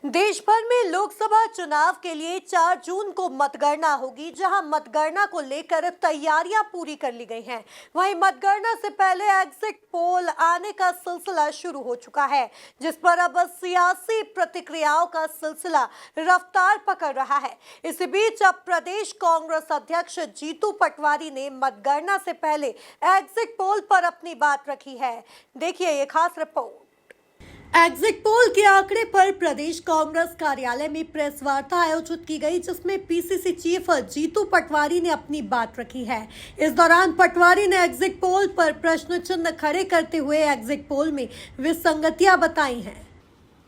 देश भर में लोकसभा चुनाव के लिए 4 जून को मतगणना होगी, जहां मतगणना को लेकर तैयारियां पूरी कर ली गई हैं। वहीं मतगणना से पहले एग्जिट पोल आने का सिलसिला शुरू हो चुका है, जिस पर अब सियासी प्रतिक्रियाओं का सिलसिला रफ्तार पकड़ रहा है। इसी बीच अब प्रदेश कांग्रेस अध्यक्ष जीतू पटवारी ने मतगणना से पहले एग्जिट पोल पर अपनी बात रखी है। देखिए ये खास रिपोर्ट। एग्जिट पोल के आंकड़े पर प्रदेश कांग्रेस कार्यालय में प्रेस वार्ता आयोजित की गई, जिसमें पीसीसी चीफ जीतू पटवारी ने अपनी बात रखी है। इस दौरान पटवारी ने एग्जिट पोल पर प्रश्न चिन्ह खड़े करते हुए एग्जिट पोल में विसंगतियां बताई हैं।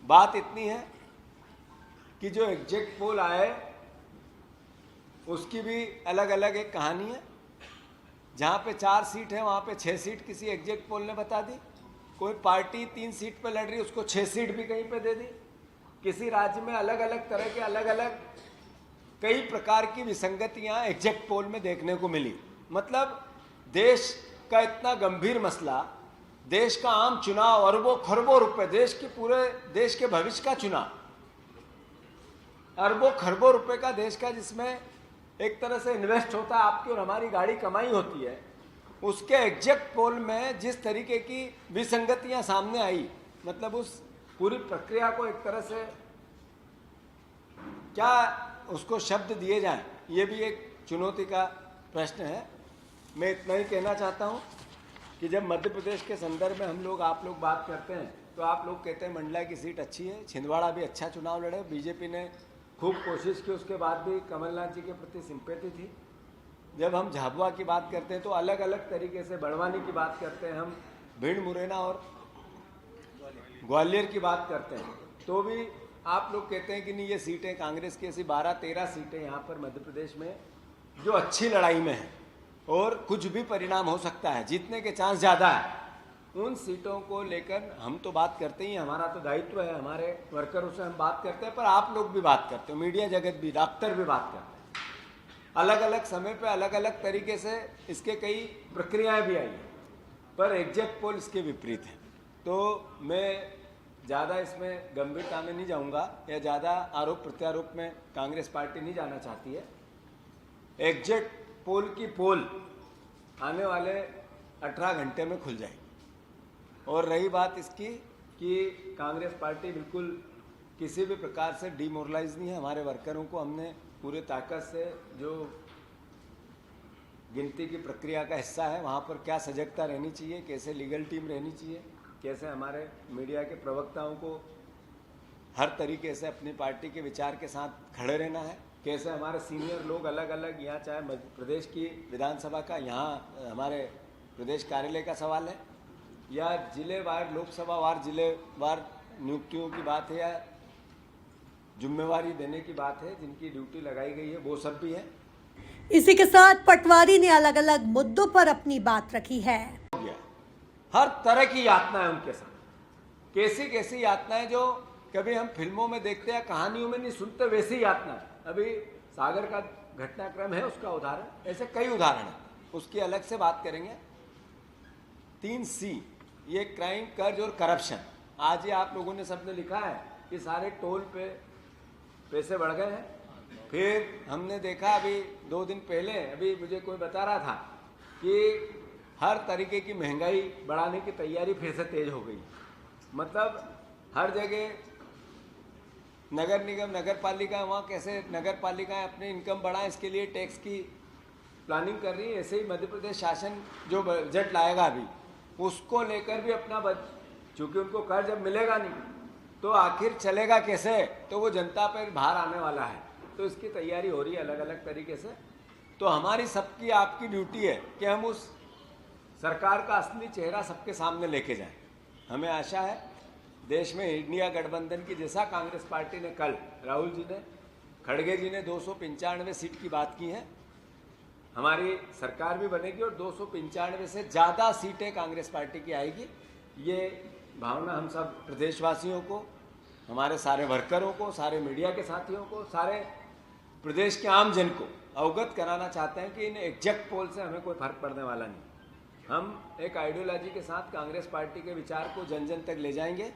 बात इतनी है कि जो एग्जिट पोल आए उसकी भी अलग अलग एक कहानी है। जहां पे 4 सीट है वहां पे 6 सीट किसी एग्जिट पोल ने बता दी। कोई पार्टी 3 सीट पे लड़ रही, उसको 6 सीट भी कहीं पे दे दी। किसी राज्य में अलग अलग तरह के अलग अलग कई प्रकार की विसंगतियां एग्जिट पोल में देखने को मिली। मतलब देश का इतना गंभीर मसला, देश का आम चुनाव, अरबों खरबों रुपए, देश के पूरे देश के भविष्य का चुनाव, अरबों खरबों रुपए का देश का, जिसमें एक तरह से इन्वेस्ट होता है, आपकी और हमारी गाड़ी कमाई होती है, उसके एग्जिट पोल में जिस तरीके की विसंगतियां सामने आई, मतलब उस पूरी प्रक्रिया को एक तरह से क्या उसको शब्द दिए जाएं, ये भी एक चुनौती का प्रश्न है। मैं इतना ही कहना चाहता हूं कि जब मध्य प्रदेश के संदर्भ में हम लोग आप लोग बात करते हैं तो आप लोग कहते हैं मंडला की सीट अच्छी है, छिंदवाड़ा भी अच्छा चुनाव लड़े, बीजेपी ने खूब कोशिश की, उसके बाद भी कमलनाथ जी के प्रति सिंपैथी थी। जब हम झाबुआ की बात करते हैं तो अलग अलग तरीके से, बड़वानी की बात करते हैं, हम भिंड, मुरैना और ग्वालियर की बात करते हैं, तो भी आप लोग कहते हैं कि नहीं ये सीटें कांग्रेस की, ऐसी 12-13 सीटें यहाँ पर मध्य प्रदेश में जो अच्छी लड़ाई में हैं और कुछ भी परिणाम हो सकता है, जीतने के चांस ज़्यादा है। उन सीटों को लेकर हम तो बात करते ही, हमारा तो दायित्व है, हमारे वर्करों से हम बात करते हैं, पर आप लोग भी बात करते हो, मीडिया जगत भी, डॉक्टर भी बात करते हैं। अलग अलग समय पे अलग अलग तरीके से इसके कई प्रक्रियाएं भी आई, पर एग्जिट पोल इसके विपरीत है। तो मैं ज़्यादा इसमें गंभीरता में नहीं जाऊंगा या ज़्यादा आरोप प्रत्यारोप में कांग्रेस पार्टी नहीं जाना चाहती है। एग्जिट पोल की पोल आने वाले 18 घंटे में खुल जाएगी। और रही बात इसकी कि कांग्रेस पार्टी बिल्कुल किसी भी प्रकार से डिमोरलाइज नहीं है। हमारे वर्करों को हमने पूरे ताकत से, जो गिनती की प्रक्रिया का हिस्सा है, वहाँ पर क्या सजगता रहनी चाहिए, कैसे लीगल टीम रहनी चाहिए, कैसे हमारे मीडिया के प्रवक्ताओं को हर तरीके से अपनी पार्टी के विचार के साथ खड़े रहना है, कैसे हमारे सीनियर लोग अलग अलग, यहाँ चाहे मध्य प्रदेश की विधानसभा का, यहाँ हमारे प्रदेश कार्यालय का सवाल है, या जिलेवार, लोकसभा वार, जिलेवार नियुक्तियों की बात है, या जिम्मेवारी देने की बात है, जिनकी ड्यूटी लगाई गई है, वो सब भी है। इसी के साथ पटवारी ने अलग अलग मुद्दों पर अपनी बात रखी है। हर तरह की यातनाएं उनके साथ, कैसी कैसी यातनाएं जो कभी हम फिल्मों में देखते हैं, कहानियों में नहीं सुनते, वैसी यातनाएं। अभी सागर का घटनाक्रम है, उसका उदाहरण, ऐसे कई उदाहरण है, उसकी अलग से बात करेंगे। 3C, ये क्राइम, कर्ज और करप्शन। आज ही आप लोगों ने सबने लिखा है कि सारे टोल पे पैसे बढ़ गए हैं। फिर हमने देखा अभी 2 दिन पहले, अभी मुझे कोई बता रहा था कि हर तरीके की महंगाई बढ़ाने की तैयारी फिर से तेज हो गई। मतलब हर जगह नगर निगम, नगर पालिका, वहाँ कैसे नगर पालिकाएं अपनी इनकम बढ़ाएं, इसके लिए टैक्स की प्लानिंग कर रही है। ऐसे ही मध्य प्रदेश शासन जो बजट लाएगा अभी, उसको लेकर भी अपना चूँकि उनको कर्ज अब मिलेगा नहीं तो आखिर चलेगा कैसे, तो वो जनता पर भार आने वाला है, तो इसकी तैयारी हो रही है अलग अलग तरीके से। तो हमारी सबकी, आपकी ड्यूटी है कि हम उस सरकार का असली चेहरा सबके सामने लेके जाएं। हमें आशा है देश में इंडिया गठबंधन की, जैसा कांग्रेस पार्टी ने कल, राहुल जी ने, खड़गे जी ने 295 सीट की बात की है, हमारी सरकार भी बनेगी और 295 से ज़्यादा सीटें कांग्रेस पार्टी की आएगी। ये भावना हम सब प्रदेशवासियों को, हमारे सारे वर्करों को, सारे मीडिया के साथियों को, सारे प्रदेश के आम जन को अवगत कराना चाहते हैं कि इन एग्जिट पोल से हमें कोई फर्क पड़ने वाला नहीं। हम एक आइडियोलॉजी के साथ कांग्रेस पार्टी के विचार को जन जन तक ले जाएंगे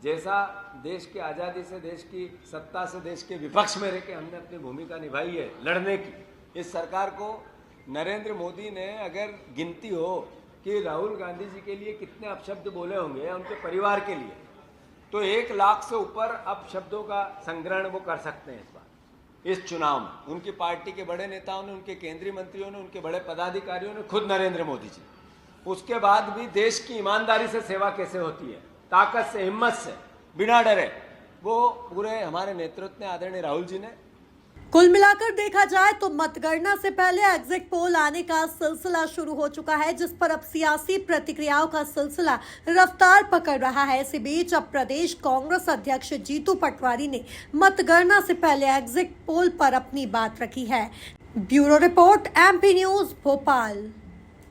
जैसा देश की आज़ादी से, देश की सत्ता से, देश के विपक्ष में रह के हमने अपनी भूमिका निभाई है लड़ने की, इस सरकार को नरेंद्र मोदी ने अगर गिनती हो कि राहुल गांधी जी के लिए कितने अपशब्द बोले होंगे या उनके परिवार के लिए, तो 1 लाख से ऊपर अपशब्दों का संग्रहण वो कर सकते हैं इस बार इस चुनाव में। उनकी पार्टी के बड़े नेताओं ने, उनके केंद्रीय मंत्रियों ने, उनके बड़े पदाधिकारियों ने, खुद नरेंद्र मोदी जी, उसके बाद भी देश की ईमानदारी से सेवा कैसे होती है, ताकत से, हिम्मत से, बिना डरे, वो पूरे हमारे नेतृत्व में आदरणीय राहुल जी ने। कुल मिलाकर देखा जाए तो मतगणना से पहले एग्जिट पोल आने का सिलसिला शुरू हो चुका है, जिस पर अब सियासी प्रतिक्रियाओं का सिलसिला रफ्तार पकड़ रहा है। इसी बीच अब प्रदेश कांग्रेस अध्यक्ष जीतू पटवारी ने मतगणना से पहले एग्जिट पोल पर अपनी बात रखी है। Bureau report, MP news, Bhopal.